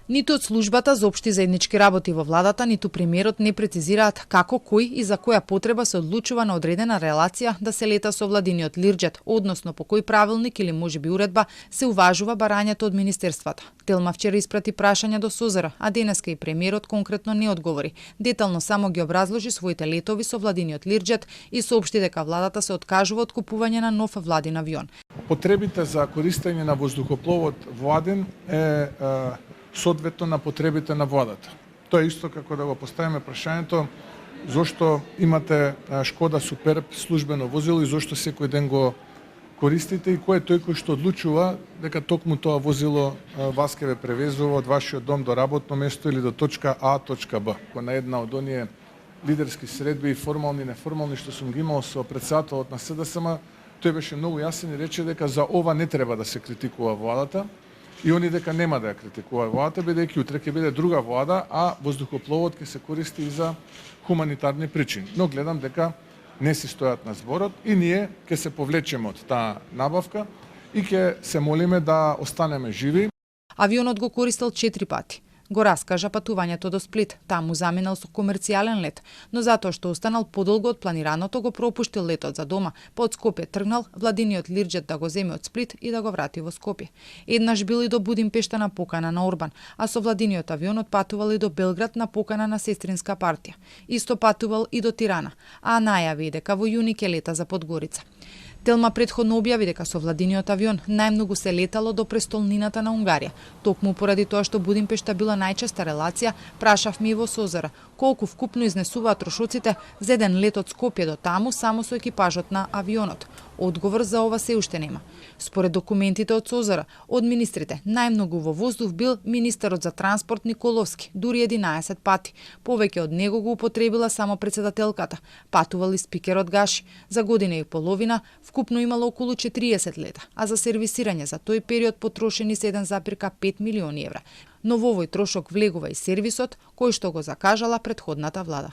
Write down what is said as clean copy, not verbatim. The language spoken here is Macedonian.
Ниту од службата за општи заеднички работи во владата, ниту премиерот не прецизираат како, кој и за која потреба се одлучува на одредена релација да се лета со владиниот Лирџет, односно по кој правилник или можеби уредба се уважува барањето од министерствата. Телма вчера испрати прашања до СОЗР, а денеска и премиерот конкретно не одговори. Детално само ги образложи своите летови со владиниот Лирџет и соопшти дека владата се откажува од купување на нов владин авион. Потребите за користење на воздухопловот владин е соодветно на потребите на владата. Тоа е исто како да го поставиме прашањето зошто имате Шкода Суперб службено возило и зошто секој ден го користите и кој е тој кој што одлучува дека токму тоа возило вас ке ве превезува од вашиот дом до работно место или до точка А, точка Б. На една од оние лидерски средби, формални и неформални, што сум ги имал со претседателот на СДСМ, тој беше многу јасен и рече дека за ова не треба да се критикува владата и они дека нема да ја критикува владата, бидејќи утре ќе биде друга влада, а воздухопловот ќе се користи и за хуманитарни причини. Но гледам дека не си стојат на зборот и ние ќе се повлечеме од таа набавка и ќе се молиме да останеме живи. Авионот го користел 4 пати. Го раскажа патувањето до Сплит, таму заминал со комерцијален лет, но затоа што останал подолго од планираното го пропуштил летот за дома, па од Скопје тргнал владиниот Лирџет да го земе од Сплит и да го врати во Скопје. Еднаш бил и до Будимпешта на покана на Орбан, а со владиниот авионот патувал и до Белград на покана на сестринска партија. Исто патувал и до Тирана, а најави дека во јуни ќе лета за Подгорица. Телма предходно објави дека со владиниот авион најмногу се летало до престолнината на Унгарија. Токму поради тоа што Будимпешта била најчеста релација, прашавме и во СОЗР колку вкупно изнесуваат трошоците за еден лет од Скопје до таму само со екипажот на авионот. Одговор за ова се уште нема. Според документите од СОЗР, од министрите најмногу во воздух бил министерот за транспорт Николовски, дури 11 пати. Повеќе од него го употребила само председателката. Патувал и спикерот Гаши. За година и половина вкупно имало околу 40 лета, а за сервисирање за тој период потрошени 7,5 милиони евра. Но во овој трошок влегува и сервисот, кој што го закажала претходната влада.